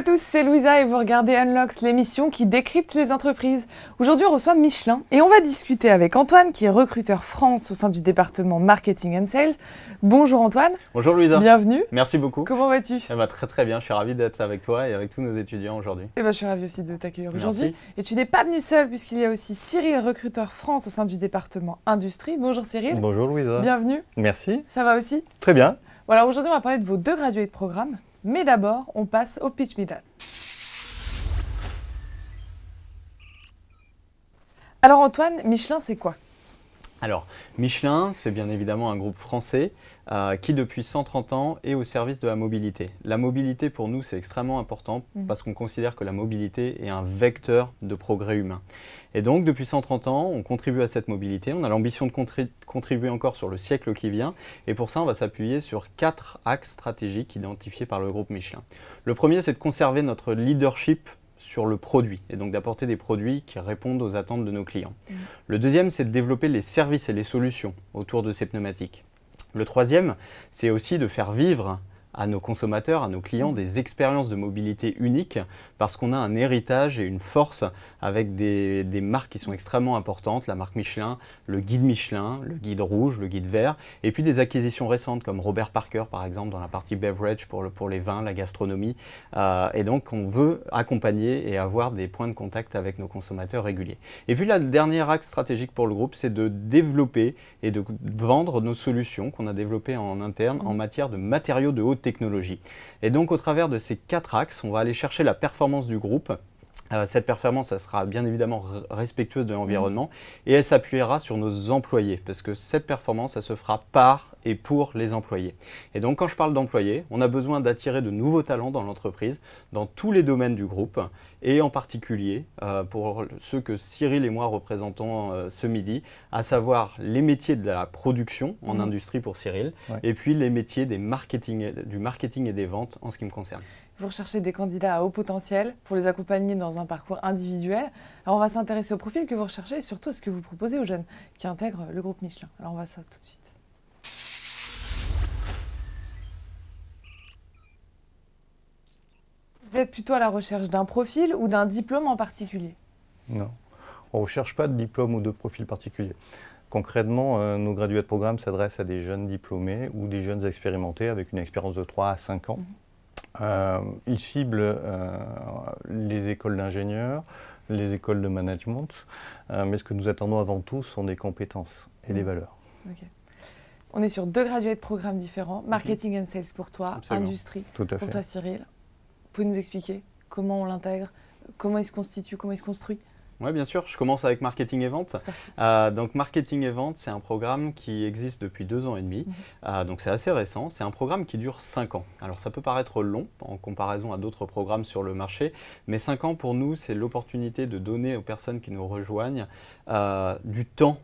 tous, c'est Louisa et vous regardez Unlocked, l'émission qui décrypte les entreprises. Aujourd'hui, on reçoit Michelin et on va discuter avec Antoine qui est recruteur France au sein du département Marketing and Sales. Bonjour Antoine. Bonjour Louisa. Bienvenue. Merci beaucoup. Comment vas-tu ? Très très bien, je suis ravi d'être avec toi et avec tous nos étudiants aujourd'hui. Je suis ravie aussi de t'accueillir aujourd'hui. Et tu n'es pas venu seul puisqu'il y a aussi Cyril, recruteur France au sein du département Industrie. Bonjour Cyril. Bonjour Louisa. Bienvenue. Merci. Ça va aussi ? Très bien. Voilà, aujourd'hui on va parler de vos 2 gradués de programme. Mais d'abord, on passe au Pitch Me That. Alors Antoine, Michelin, c'est quoi ? Alors, Michelin, c'est bien évidemment un groupe français qui, depuis 130 ans, est au service de la mobilité. La mobilité, pour nous, c'est extrêmement important parce qu'on considère que la mobilité est un vecteur de progrès humain. Et donc, depuis 130 ans, on contribue à cette mobilité. On a l'ambition de contribuer encore sur le siècle qui vient. Et pour ça, on va s'appuyer sur 4 axes stratégiques identifiés par le groupe Michelin. Le premier, c'est de conserver notre leadership sur le produit et donc d'apporter des produits qui répondent aux attentes de nos clients. Le deuxième, c'est de développer les services et les solutions autour de ces pneumatiques. Le troisième, c'est aussi de faire vivre à nos consommateurs, à nos clients, des expériences de mobilité uniques parce qu'on a un héritage et une force avec des marques qui sont extrêmement importantes, la marque Michelin, le guide Michelin, le guide rouge, le guide vert, et puis des acquisitions récentes comme Robert Parker par exemple dans la partie beverage pour les vins, la gastronomie. Et donc on veut accompagner et avoir des points de contact avec nos consommateurs réguliers. Et puis là, le dernier axe stratégique pour le groupe, c'est de développer et de vendre nos solutions qu'on a développées en interne en matière de matériaux de haute technologie. Et donc au travers de ces 4 axes, on va aller chercher la performance du groupe. Cette performance, elle sera bien évidemment respectueuse de l'environnement et elle s'appuiera sur nos employés parce que cette performance, elle se fera par et pour les employés. Et donc quand je parle d'employés, on a besoin d'attirer de nouveaux talents dans l'entreprise, dans tous les domaines du groupe et en particulier pour ceux que Cyril et moi représentons ce midi, à savoir les métiers de la production en industrie pour Cyril et puis les métiers du marketing et des ventes en ce qui me concerne. Vous recherchez des candidats à haut potentiel pour les accompagner dans un parcours individuel. Alors on va s'intéresser au profil que vous recherchez et surtout à ce que vous proposez aux jeunes qui intègrent le groupe Michelin. Alors on va ça tout de suite. Vous êtes plutôt à la recherche d'un profil ou d'un diplôme en particulier ? Non, on ne recherche pas de diplôme ou de profil particulier. Concrètement, nos gradués de programme s'adressent à des jeunes diplômés ou des jeunes expérimentés avec une expérience de 3 à 5 ans. Ils ciblent les écoles d'ingénieurs, les écoles de management, mais ce que nous attendons avant tout sont des compétences et des valeurs. Okay. On est sur 2 gradués de programmes différents, marketing and sales pour toi, Absolument. Industrie Tout à pour fait. toi Cyril. Vous pouvez nous expliquer comment on l'intègre, comment il se constitue, comment il se construit ? Oui, bien sûr. Je commence avec Marketing et Vente. Donc, Marketing et Vente, c'est un programme qui existe depuis 2 ans et demi. Donc, c'est assez récent. C'est un programme qui dure 5 ans. Alors, ça peut paraître long en comparaison à d'autres programmes sur le marché. Mais 5 ans, pour nous, c'est l'opportunité de donner aux personnes qui nous rejoignent du temps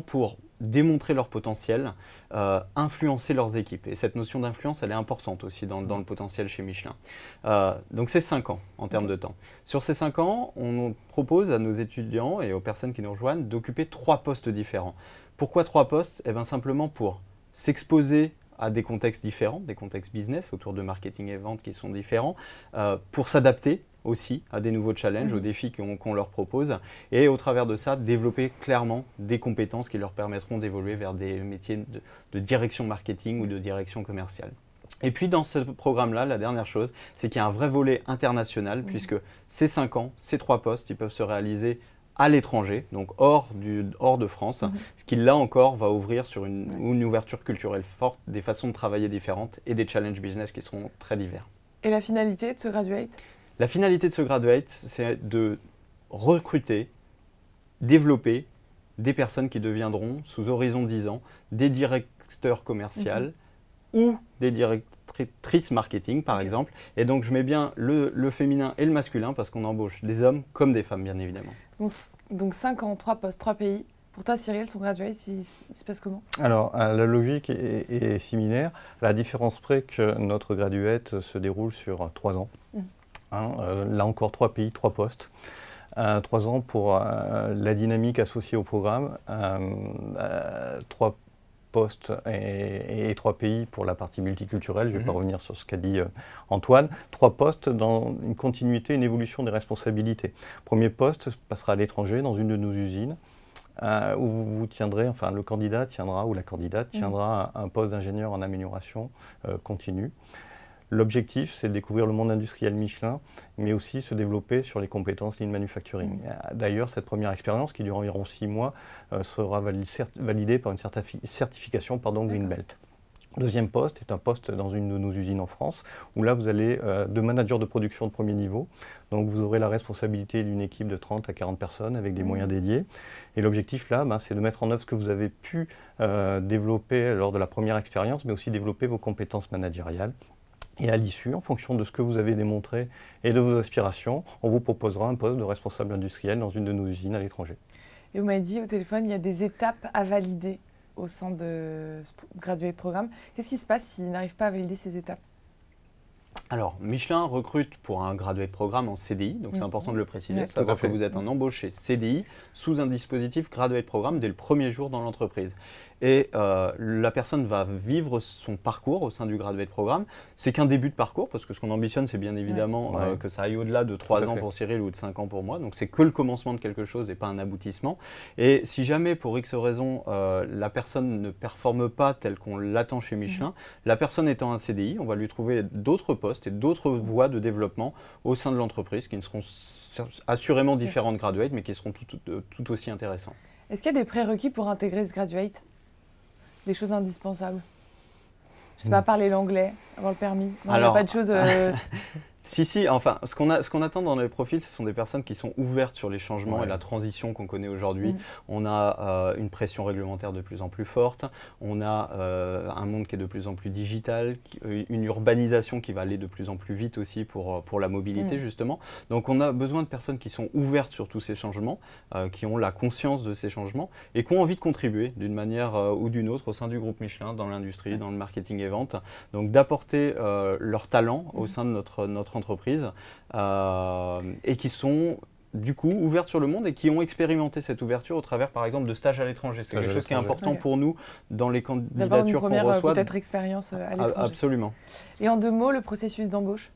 pour démontrer leur potentiel, influencer leurs équipes. Et cette notion d'influence, elle est importante aussi dans le potentiel chez Michelin. Donc c'est 5 ans en termes de temps. Sur ces 5 ans, on propose à nos étudiants et aux personnes qui nous rejoignent d'occuper 3 postes différents. Pourquoi 3 postes ? Eh bien simplement pour s'exposer à des contextes différents, des contextes business autour de marketing et vente qui sont différents, pour s'adapter aussi à des nouveaux challenges, aux défis qu'on leur propose et au travers de ça, développer clairement des compétences qui leur permettront d'évoluer vers des métiers de direction marketing ou de direction commerciale. Et puis dans ce programme-là, la dernière chose, c'est qu'il y a un vrai volet international puisque ces 5 ans, ces 3 postes, ils peuvent se réaliser à l'étranger, donc hors de France, ce qui là encore va ouvrir sur une ouverture culturelle forte, des façons de travailler différentes et des challenges business qui seront très divers. Et la finalité de ce graduate ? La finalité de ce graduate, c'est de recruter, développer des personnes qui deviendront, sous horizon 10 ans, des directeurs commerciaux ou des directrices marketing, par exemple. Et donc, je mets bien le féminin et le masculin parce qu'on embauche des hommes comme des femmes, bien évidemment. Donc 5 ans, 3 postes, 3 pays. Pour toi, Cyril, ton graduate, il se passe comment ? Alors, la logique est similaire. La différence près que notre graduate se déroule sur 3 ans. Là encore, 3 pays, 3 postes. 3 ans pour la dynamique associée au programme. 3 postes et 3 pays pour la partie multiculturelle. Je ne vais pas revenir sur ce qu'a dit Antoine. 3 postes dans une continuité, une évolution des responsabilités. Premier poste passera à l'étranger, dans une de nos usines, où vous tiendrez, enfin le candidat tiendra, ou la candidate tiendra un poste d'ingénieur en amélioration continue. L'objectif, c'est de découvrir le monde industriel Michelin, mais aussi se développer sur les compétences Lean Manufacturing. D'ailleurs, cette première expérience, qui dure environ 6 mois, sera validée par une certification Green Belt. Deuxième poste est un poste dans une de nos usines en France, où là, vous allez de manager de production de premier niveau. Donc, vous aurez la responsabilité d'une équipe de 30 à 40 personnes avec des moyens dédiés. Et l'objectif, là, c'est de mettre en œuvre ce que vous avez pu développer lors de la première expérience, mais aussi développer vos compétences managériales. Et à l'issue, en fonction de ce que vous avez démontré et de vos aspirations, on vous proposera un poste de responsable industriel dans une de nos usines à l'étranger. Et vous m'avez dit au téléphone, il y a des étapes à valider au sein de ce graduate programme. Qu'est-ce qui se passe s'ils n'arrivent pas à valider ces étapes? Alors, Michelin recrute pour un graduate programme en CDI, donc c'est important de le préciser. Ça veut dire que vous êtes en embauché CDI sous un dispositif graduate programme dès le premier jour dans l'entreprise. Et la personne va vivre son parcours au sein du graduate programme. C'est qu'un début de parcours, parce que ce qu'on ambitionne, c'est bien évidemment que ça aille au-delà de 3 ans pour Cyril ou de 5 ans pour moi. Donc c'est que le commencement de quelque chose et pas un aboutissement. Et si jamais, pour X raison, la personne ne performe pas tel qu'on l'attend chez Michelin, la personne étant un CDI, on va lui trouver d'autres postes et d'autres voies de développement au sein de l'entreprise qui ne seront assurément différents de graduate, mais qui seront tout aussi intéressants. Est-ce qu'il y a des prérequis pour intégrer ce graduate? Des choses indispensables? Je ne sais pas, parler l'anglais, avoir le permis. Non, alors, il n'y a pas de choses... Si, enfin, ce qu'on attend dans les profils, ce sont des personnes qui sont ouvertes sur les changements et la transition qu'on connaît aujourd'hui. On a une pression réglementaire de plus en plus forte, on a un monde qui est de plus en plus digital, une urbanisation qui va aller de plus en plus vite aussi pour la mobilité justement. Donc on a besoin de personnes qui sont ouvertes sur tous ces changements, qui ont la conscience de ces changements et qui ont envie de contribuer d'une manière ou d'une autre au sein du groupe Michelin, dans l'industrie, dans le marketing et vente. Donc d'apporter leur talent au sein de notre entreprises et qui sont du coup ouvertes sur le monde et qui ont expérimenté cette ouverture au travers par exemple de stages à l'étranger. C'est quelque chose qui est important pour nous dans les candidatures qu'on reçoit. Peut-être expérience à l'étranger. Absolument. Et en 2 mots, le processus d'embauche?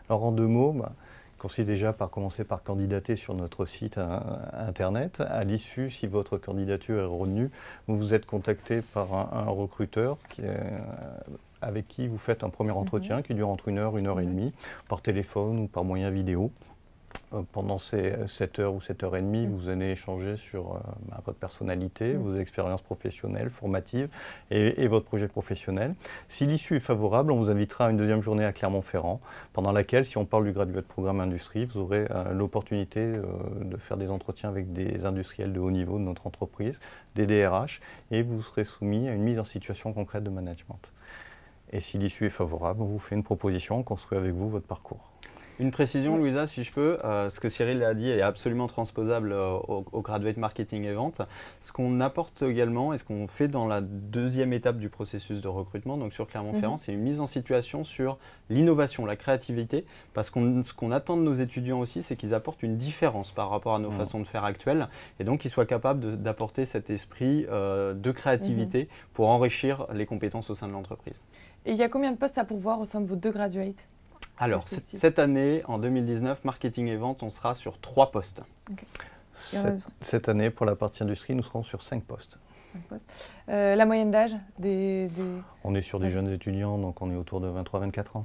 Alors en 2 mots, consiste déjà par commencer par candidater sur notre site internet. À l'issue, si votre candidature est retenue, vous êtes contacté par un recruteur avec qui vous faites un premier entretien qui dure entre 1 heure, 1 heure et demie, par téléphone ou par moyen vidéo. Pendant ces 7 heures ou 7 heures et demie, vous allez échanger sur votre personnalité, vos expériences professionnelles, formatives et votre projet professionnel. Si l'issue est favorable, on vous invitera à une deuxième journée à Clermont-Ferrand, pendant laquelle, si on parle du graduate programme industrie, vous aurez l'opportunité de faire des entretiens avec des industriels de haut niveau de notre entreprise, des DRH, et vous serez soumis à une mise en situation concrète de management. Et si l'issue est favorable, on vous fait une proposition, on construit avec vous votre parcours. Une précision, Louisa, si je peux, ce que Cyril a dit est absolument transposable au graduate marketing et vente. Ce qu'on apporte également et ce qu'on fait dans la deuxième étape du processus de recrutement, donc sur Clermont-Ferrand, c'est une mise en situation sur l'innovation, la créativité, parce que ce qu'on attend de nos étudiants aussi, c'est qu'ils apportent une différence par rapport à nos façons de faire actuelles, et donc qu'ils soient capables d'apporter cet esprit de créativité pour enrichir les compétences au sein de l'entreprise. Et il y a combien de postes à pourvoir au sein de vos 2 graduates? Alors, cette année, en 2019, marketing et vente, on sera sur 3 postes. Cette année, pour la partie industrie, nous serons sur 5 postes. 5 postes. La moyenne d'âge On est sur des jeunes étudiants, donc on est autour de 23-24 ans.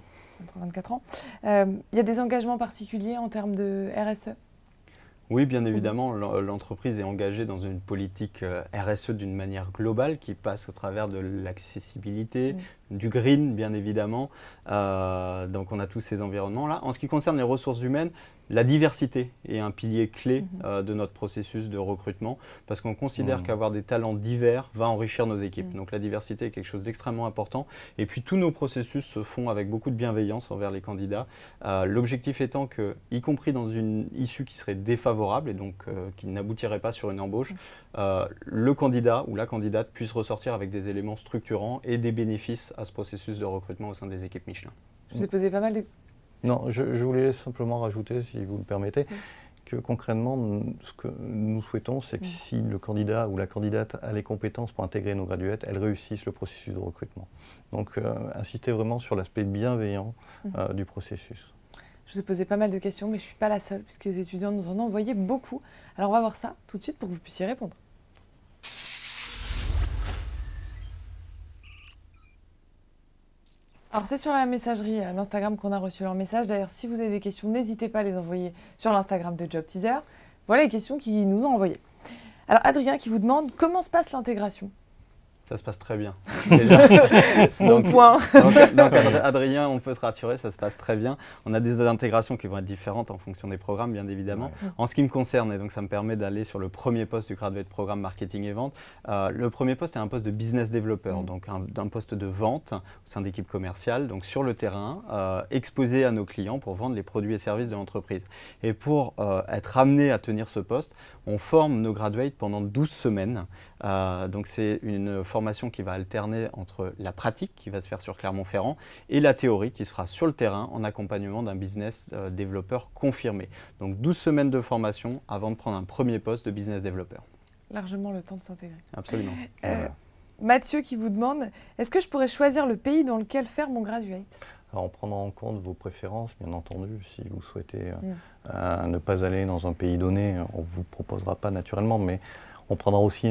23-24 ans. Il y a des engagements particuliers en termes de RSE? Oui, bien évidemment, l'entreprise est engagée dans une politique RSE d'une manière globale qui passe au travers de l'accessibilité, du green, bien évidemment. Donc on a tous ces environnements-là. En ce qui concerne les ressources humaines, la diversité est un pilier clé de notre processus de recrutement parce qu'on considère qu'avoir des talents divers va enrichir nos équipes. Donc la diversité est quelque chose d'extrêmement important. Et puis tous nos processus se font avec beaucoup de bienveillance envers les candidats. L'objectif étant que, y compris dans une issue qui serait défavorable et donc qui n'aboutirait pas sur une embauche, le candidat ou la candidate puisse ressortir avec des éléments structurants et des bénéfices à ce processus de recrutement au sein des équipes Michelin. Je vous ai posé pas mal de... Non, je voulais simplement rajouter, si vous le permettez, que concrètement, ce que nous souhaitons, c'est que si le candidat ou la candidate a les compétences pour intégrer nos graduates, elle réussisse le processus de recrutement. Donc, insister vraiment sur l'aspect bienveillant du processus. Je vous ai posé pas mal de questions, mais je ne suis pas la seule, puisque les étudiants nous en ont envoyé beaucoup. Alors, on va voir ça tout de suite pour que vous puissiez répondre. Alors, c'est sur la messagerie d'Instagram qu'on a reçu leur message. D'ailleurs, si vous avez des questions, n'hésitez pas à les envoyer sur l'Instagram de Job Teaser. Voilà les questions qu'ils nous ont envoyées. Alors, Adrien qui vous demande comment se passe l'intégration. Ça se passe très bien. Déjà. Bon point. donc, Adrien, on peut te rassurer, ça se passe très bien. On a des intégrations qui vont être différentes en fonction des programmes, bien évidemment. Ouais. En ce qui me concerne, et donc ça me permet d'aller sur le premier poste du Graduate Programme Marketing et Vente. Le premier poste est un poste de business developer, donc un poste de vente au sein d'équipes commerciales, donc sur le terrain, exposé à nos clients pour vendre les produits et services de l'entreprise. Et pour être amené à tenir ce poste, on forme nos graduates pendant 12 semaines. Donc c'est une formation qui va alterner entre la pratique qui va se faire sur Clermont-Ferrand et la théorie qui sera sur le terrain en accompagnement d'un business développeur confirmé. Donc 12 semaines de formation avant de prendre un premier poste de business développeur. Largement le temps de s'intégrer. Absolument. Mathieu qui vous demande, est-ce que je pourrais choisir le pays dans lequel faire mon graduate ? Alors, on prendra en compte vos préférences, bien entendu. Si vous souhaitez ne pas aller dans un pays donné, on ne vous proposera pas naturellement, mais on prendra aussi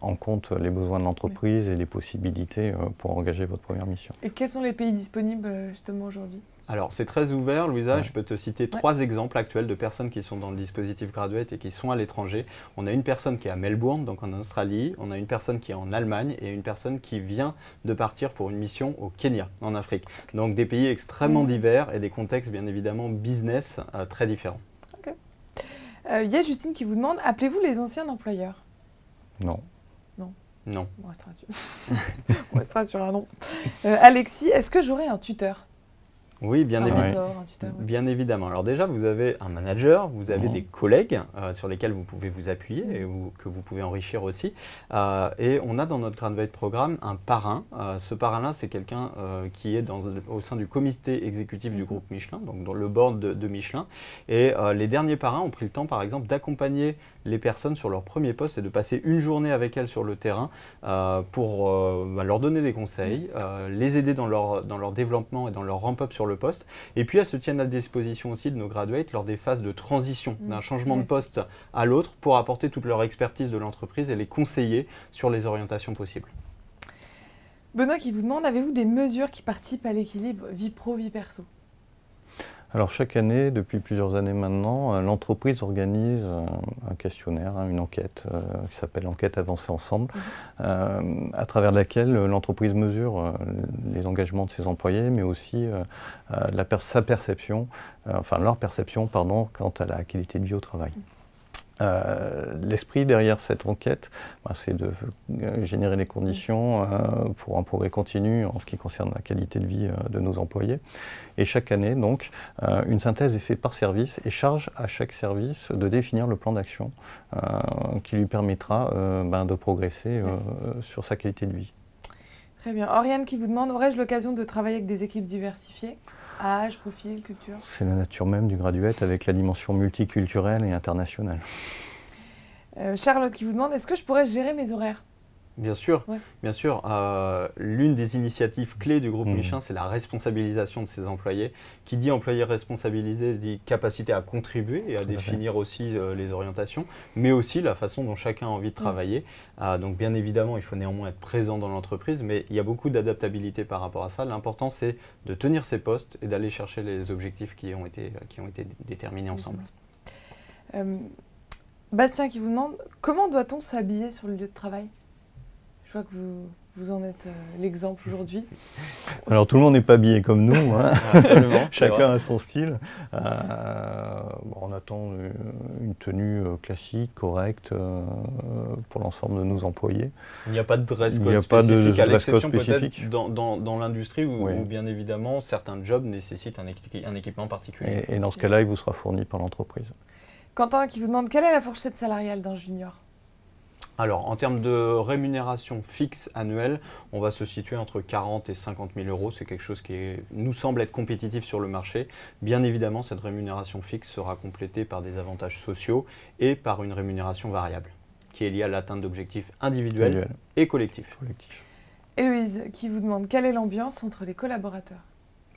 en compte les besoins de l'entreprise et les possibilités pour engager votre première mission. Et quels sont les pays disponibles justement aujourd'hui ? Alors, c'est très ouvert, Louisa. Je peux te citer 3 exemples actuels de personnes qui sont dans le dispositif Graduate et qui sont à l'étranger. On a une personne qui est à Melbourne, donc en Australie. On a une personne qui est en Allemagne et une personne qui vient de partir pour une mission au Kenya, en Afrique. Donc, des pays extrêmement divers et des contextes, bien évidemment, business très différents. Il y a Justine qui vous demande, appelez-vous les anciens employeurs ? Non. Non. On restera sur un nom. Alexis, est-ce que j'aurai un tuteur ? Oui, bien évidemment. Alors déjà, vous avez un manager, vous avez des collègues sur lesquels vous pouvez vous appuyer et que vous pouvez enrichir aussi. Et on a dans notre Graduate Programme un parrain. Ce parrain-là, c'est quelqu'un qui est au sein du comité exécutif du groupe Michelin, donc dans le board de Michelin. Et les derniers parrains ont pris le temps, par exemple, d'accompagner les personnes sur leur premier poste et de passer une journée avec elles sur le terrain pour leur donner des conseils, les aider dans leur développement et dans leur ramp-up sur le poste. Et puis elles se tiennent à disposition aussi de nos graduates lors des phases de transition, d'un changement de poste à l'autre pour apporter toute leur expertise de l'entreprise et les conseiller sur les orientations possibles. Benoît qui vous demande, avez-vous des mesures qui participent à l'équilibre vie pro, vie perso ? Alors chaque année, depuis plusieurs années maintenant, l'entreprise organise un questionnaire, une enquête qui s'appelle l'enquête Avancer ensemble, à travers laquelle l'entreprise mesure les engagements de ses employés, mais aussi leur perception quant à la qualité de vie au travail. L'esprit derrière cette enquête, c'est de générer les conditions pour un progrès continu en ce qui concerne la qualité de vie de nos employés. Et chaque année, donc, une synthèse est faite par service et charge à chaque service de définir le plan d'action qui lui permettra de progresser sur sa qualité de vie. Très bien. Oriane qui vous demande, aurais-je l'occasion de travailler avec des équipes diversifiées ? Âge, profil, culture ? C'est la nature même du graduate avec la dimension multiculturelle et internationale. Charlotte qui vous demande, est-ce que je pourrais gérer mes horaires ? Bien sûr, bien sûr. L'une des initiatives clés du groupe Michelin, c'est la responsabilisation de ses employés. Qui dit employé responsabilisé dit capacité à contribuer et à définir aussi les orientations, mais aussi la façon dont chacun a envie de travailler. Donc bien évidemment, il faut néanmoins être présent dans l'entreprise, mais il y a beaucoup d'adaptabilité par rapport à ça. L'important, c'est de tenir ses postes et d'aller chercher les objectifs qui ont été déterminés ensemble. Bastien qui vous demande, comment doit-on s'habiller sur le lieu de travail ? Je vois que vous en êtes l'exemple aujourd'hui. Alors tout le monde n'est pas habillé comme nous, hein. Absolument, chacun a son style. On attend une tenue classique, correcte pour l'ensemble de nos employés. Il n'y a pas de dress code spécifique, à l'exception peut-être dans l'industrie où bien évidemment certains jobs nécessitent un équipement particulier. Et dans ce cas-là, il vous sera fourni par l'entreprise. Quentin qui vous demande, quelle est la fourchette salariale d'un junior ? Alors, en termes de rémunération fixe annuelle, on va se situer entre 40 et 50 000 euros. C'est quelque chose qui nous semble être compétitif sur le marché. Bien évidemment, cette rémunération fixe sera complétée par des avantages sociaux et par une rémunération variable, qui est liée à l'atteinte d'objectifs individuels et collectifs. Héloïse, qui vous demande quelle est l'ambiance entre les collaborateurs?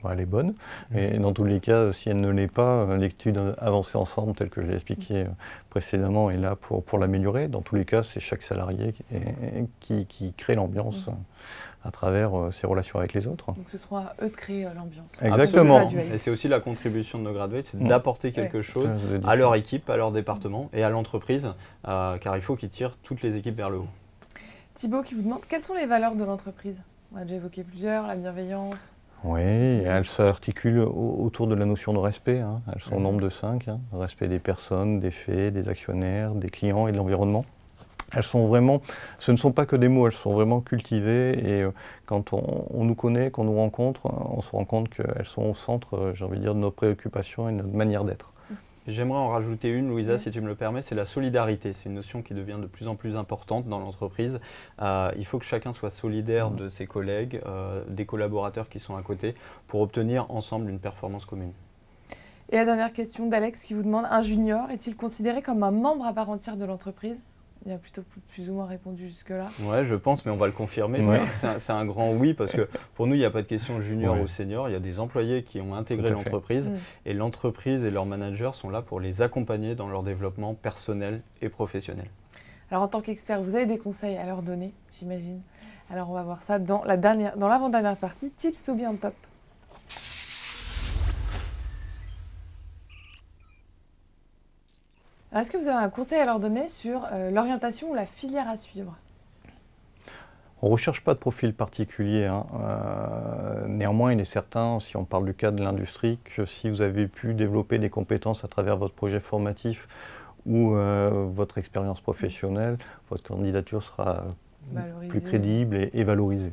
Elle est bonne. Et dans tous les cas, si elle ne l'est pas, l'étude avancée ensemble, telle que je l'ai expliqué précédemment, est là pour l'améliorer. Dans tous les cas, c'est chaque salarié qui crée l'ambiance à travers ses relations avec les autres. Donc ce sera à eux de créer l'ambiance. Exactement. Et c'est aussi la contribution de nos graduates, c'est d'apporter quelque chose à leur équipe, à leur département et à l'entreprise, car il faut qu'ils tirent toutes les équipes vers le haut. Thibaut qui vous demande quelles sont les valeurs de l'entreprise? On a déjà évoqué plusieurs, la bienveillance. Oui, elles s'articulent autour de la notion de respect. Elles sont au nombre de 5. Respect des personnes, des faits, des actionnaires, des clients et de l'environnement. Elles sont vraiment, ce ne sont pas que des mots, elles sont vraiment cultivées. Et quand on nous connaît, qu'on nous rencontre, on se rend compte qu'elles sont au centre, j'ai envie de dire, de nos préoccupations et de notre manière d'être. J'aimerais en rajouter une, Louisa, si tu me le permets, c'est la solidarité. C'est une notion qui devient de plus en plus importante dans l'entreprise. Il faut que chacun soit solidaire de ses collègues, des collaborateurs qui sont à côté, pour obtenir ensemble une performance commune. Et la dernière question d'Alex qui vous demande, un junior est-il considéré comme un membre à part entière de l'entreprise? Il a plutôt plus ou moins répondu jusque-là. Ouais, je pense, mais on va le confirmer. C'est un grand oui, parce que pour nous, il n'y a pas de question junior ou senior. Il y a des employés qui ont intégré l'entreprise et l'entreprise et leurs managers sont là pour les accompagner dans leur développement personnel et professionnel. Alors, en tant qu'expert, vous avez des conseils à leur donner, j'imagine. Alors, on va voir ça dans l'avant-dernière partie, Tips to be on top. Est-ce que vous avez un conseil à leur donner sur l'orientation ou la filière à suivre? On ne recherche pas de profil particulier. Néanmoins, il est certain, si on parle du cas de l'industrie, que si vous avez pu développer des compétences à travers votre projet formatif ou votre expérience professionnelle, votre candidature sera plus crédible et valorisée.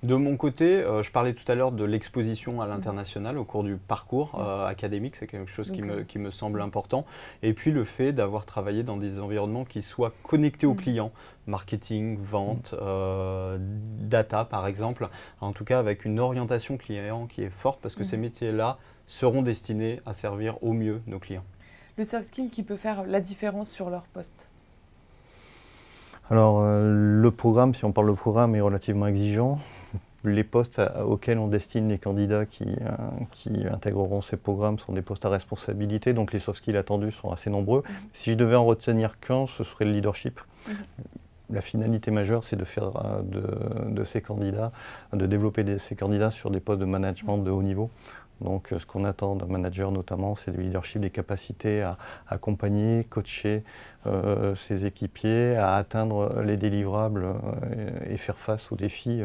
De mon côté, je parlais tout à l'heure de l'exposition à l'international au cours du parcours académique, c'est quelque chose qui me semble important. Et puis le fait d'avoir travaillé dans des environnements qui soient connectés aux clients, marketing, vente, data par exemple, en tout cas avec une orientation client qui est forte parce que ces métiers-là seront destinés à servir au mieux nos clients. Le soft skill qui peut faire la différence sur leur poste? Alors le programme, si on parle de programme, est relativement exigeant. Les postes auxquels on destine les candidats qui intégreront ces programmes sont des postes à responsabilité, donc les soft skills attendus sont assez nombreux. Si je devais en retenir qu'un, ce serait le leadership. La finalité majeure, c'est de faire de ces candidats, de développer ces candidats sur des postes de management de haut niveau. Donc ce qu'on attend d'un manager notamment, c'est du leadership, des capacités à accompagner, coacher ses équipiers, à atteindre les délivrables et faire face aux défis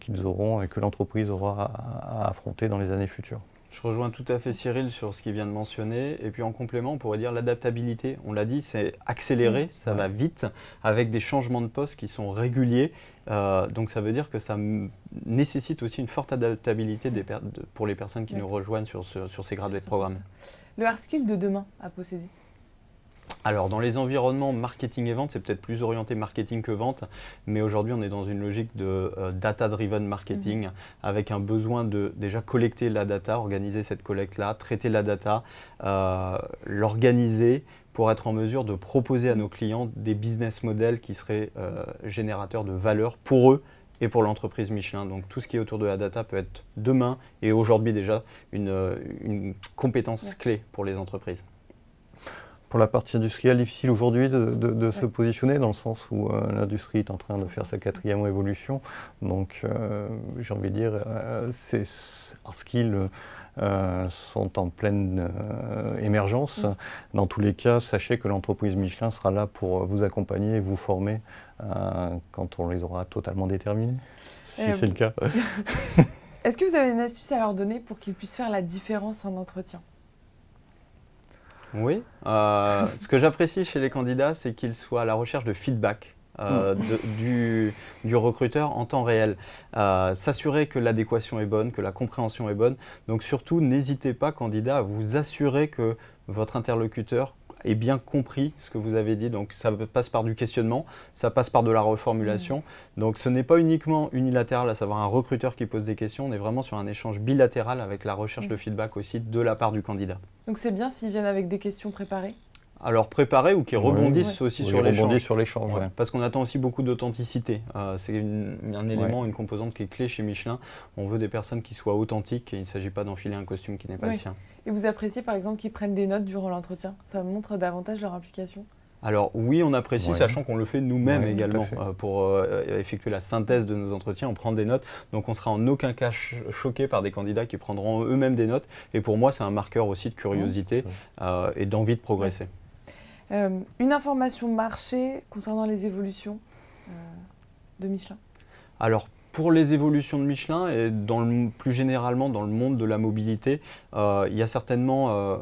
qu'ils auront et que l'entreprise aura à affronter dans les années futures. Je rejoins tout à fait Cyril sur ce qu'il vient de mentionner. Et puis en complément, on pourrait dire l'adaptabilité. On l'a dit, c'est accéléré, ça va vite, avec des changements de poste qui sont réguliers. Donc ça veut dire que ça nécessite aussi une forte adaptabilité pour les personnes qui nous rejoignent sur ces gradués de programme. Le hard skill de demain à posséder? Alors dans les environnements marketing et vente, c'est peut-être plus orienté marketing que vente, mais aujourd'hui on est dans une logique de data-driven marketing avec un besoin de déjà collecter la data, organiser cette collecte-là, traiter la data, l'organiser pour être en mesure de proposer à nos clients des business models qui seraient générateurs de valeur pour eux et pour l'entreprise Michelin. Donc tout ce qui est autour de la data peut être demain et aujourd'hui déjà une compétence clé pour les entreprises. Pour la partie industrielle, difficile aujourd'hui de se positionner dans le sens où l'industrie est en train de faire sa 4e évolution. Donc j'ai envie de dire, ces hard skills sont en pleine émergence. Dans tous les cas, sachez que l'entreprise Michelin sera là pour vous accompagner et vous former quand on les aura totalement déterminés, si c'est le cas. Est-ce que vous avez une astuce à leur donner pour qu'ils puissent faire la différence en entretien? Oui, ce que j'apprécie chez les candidats, c'est qu'ils soient à la recherche de feedback du recruteur en temps réel. S'assurer que l'adéquation est bonne, que la compréhension est bonne. Donc surtout, n'hésitez pas, candidat, à vous assurer que votre interlocuteur ait bien compris ce que vous avez dit. Donc ça passe par du questionnement, ça passe par de la reformulation. Donc ce n'est pas uniquement unilatéral, à savoir un recruteur qui pose des questions, on est vraiment sur un échange bilatéral avec la recherche de feedback aussi de la part du candidat. Donc c'est bien s'ils viennent avec des questions préparées? Alors préparés ou qui rebondissent aussi sur l'échange. Ouais. Parce qu'on attend aussi beaucoup d'authenticité. C'est un élément, une composante qui est clé chez Michelin. On veut des personnes qui soient authentiques et il ne s'agit pas d'enfiler un costume qui n'est pas le sien. Et vous appréciez par exemple qu'ils prennent des notes durant l'entretien? Ça montre davantage leur implication? Alors oui, on apprécie, sachant qu'on le fait nous-mêmes également. Pour effectuer la synthèse de nos entretiens, on prend des notes. Donc on ne sera en aucun cas choqué par des candidats qui prendront eux-mêmes des notes. Et pour moi, c'est un marqueur aussi de curiosité et d'envie de progresser. Une information marché concernant les évolutions de Michelin? Alors, pour les évolutions de Michelin et plus généralement dans le monde de la mobilité, il y a certainement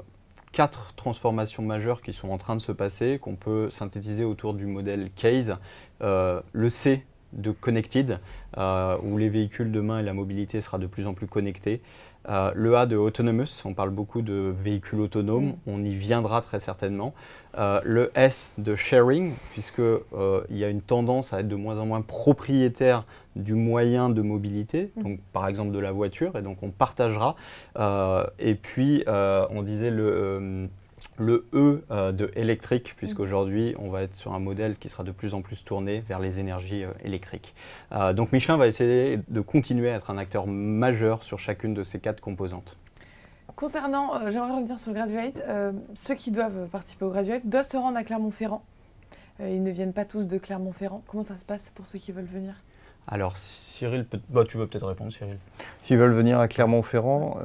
4 transformations majeures qui sont en train de se passer, qu'on peut synthétiser autour du modèle CASE. Le C de Connected, où les véhicules demain et la mobilité sera de plus en plus connectés. Le A de Autonomous, on parle beaucoup de véhicules autonomes, on y viendra très certainement. Le S de Sharing, puisqu'il y a une tendance à être de moins en moins propriétaire du moyen de mobilité, donc par exemple de la voiture, et donc on partagera. Et puis on disait le E de électrique, puisqu'aujourd'hui, on va être sur un modèle qui sera de plus en plus tourné vers les énergies électriques. Donc Michelin va essayer de continuer à être un acteur majeur sur chacune de ces 4 composantes. Concernant, j'aimerais revenir sur le Graduate, ceux qui doivent participer au Graduate doivent se rendre à Clermont-Ferrand. Ils ne viennent pas tous de Clermont-Ferrand. Comment ça se passe pour ceux qui veulent venir? Alors Cyril, tu veux peut-être répondre, Cyril. S'ils veulent venir à Clermont-Ferrand,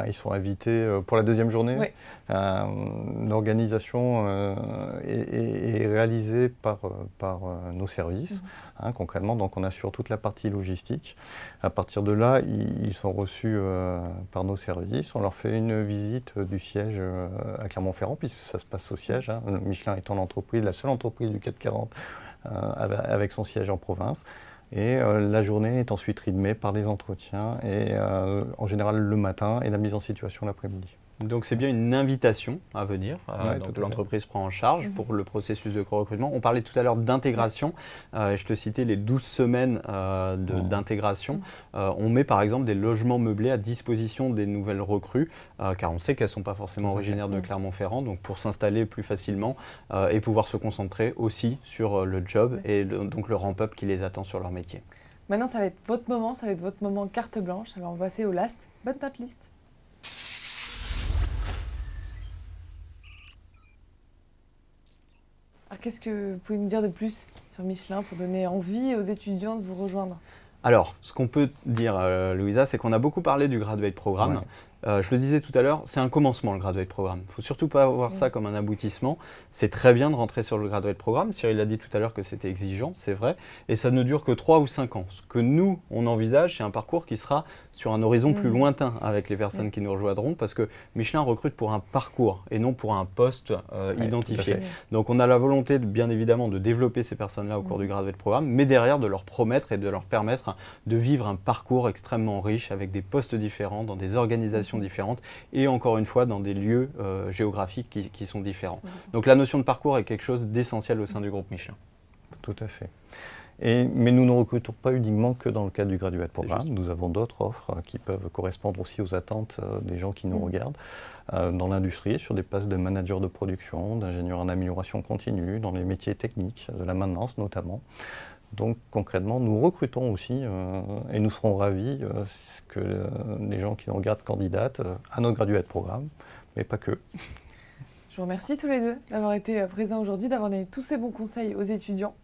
ils sont invités pour la 2e journée. L'organisation est réalisée par nos services, concrètement. Donc on assure toute la partie logistique. À partir de là, ils sont reçus par nos services. On leur fait une visite du siège à Clermont-Ferrand, puisque ça se passe au siège. Michelin étant la seule entreprise du CAC 40 avec son siège en province. Et la journée est ensuite rythmée par les entretiens, et en général le matin, et la mise en situation l'après-midi. Donc c'est bien une invitation à venir, donc l'entreprise prend en charge pour le processus de recrutement. On parlait tout à l'heure d'intégration, je te citais les 12 semaines d'intégration. On met par exemple des logements meublés à disposition des nouvelles recrues, car on sait qu'elles ne sont pas forcément originaires de Clermont-Ferrand, donc pour s'installer plus facilement et pouvoir se concentrer aussi sur le job et donc le ramp-up qui les attend sur leur métier. Maintenant ça va être votre moment carte blanche, alors on va passer au last but not least. Qu'est-ce que vous pouvez nous dire de plus sur Michelin pour donner envie aux étudiants de vous rejoindre? Alors, ce qu'on peut dire, Louisa, c'est qu'on a beaucoup parlé du Graduate Programme. Je le disais tout à l'heure, c'est un commencement le Graduate Programme. Il ne faut surtout pas voir ça comme un aboutissement. C'est très bien de rentrer sur le Graduate Programme. Cyril a dit tout à l'heure que c'était exigeant, c'est vrai. Et ça ne dure que 3 ou 5 ans. Ce que nous, on envisage, c'est un parcours qui sera sur un horizon plus lointain avec les personnes qui nous rejoindront, parce que Michelin recrute pour un parcours et non pour un poste identifié. Donc on a la volonté, bien évidemment, de développer ces personnes-là au cours du Graduate Programme, mais derrière de leur promettre et de leur permettre de vivre un parcours extrêmement riche avec des postes différents, dans des organisations différentes et encore une fois dans des lieux géographiques qui sont différents. Donc la notion de parcours est quelque chose d'essentiel au sein du groupe Michelin. Tout à fait. Mais nous ne recrutons pas uniquement que dans le cadre du Graduate Programme. Nous avons d'autres offres qui peuvent correspondre aussi aux attentes des gens qui nous regardent dans l'industrie, sur des postes de manager de production, d'ingénieur en amélioration continue, dans les métiers techniques, de la maintenance notamment. Donc concrètement, nous recrutons aussi et nous serons ravis que les gens qui nous regardent candidatent à notre Graduate Programme, mais pas que. Je vous remercie tous les deux d'avoir été présents aujourd'hui, d'avoir donné tous ces bons conseils aux étudiants.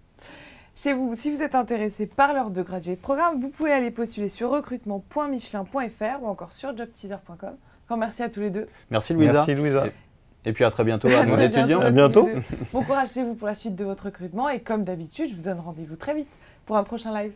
Chez vous, si vous êtes intéressé par l'heure de Graduate Programme, vous pouvez aller postuler sur recrutement.michelin.fr ou encore sur jobteaser.com. Encore merci à tous les deux. Merci Louisa. Merci Louisa. Et puis à très bientôt à nos étudiants. À bientôt. Bon courage chez vous pour la suite de votre recrutement et comme d'habitude, je vous donne rendez-vous très vite pour un prochain live.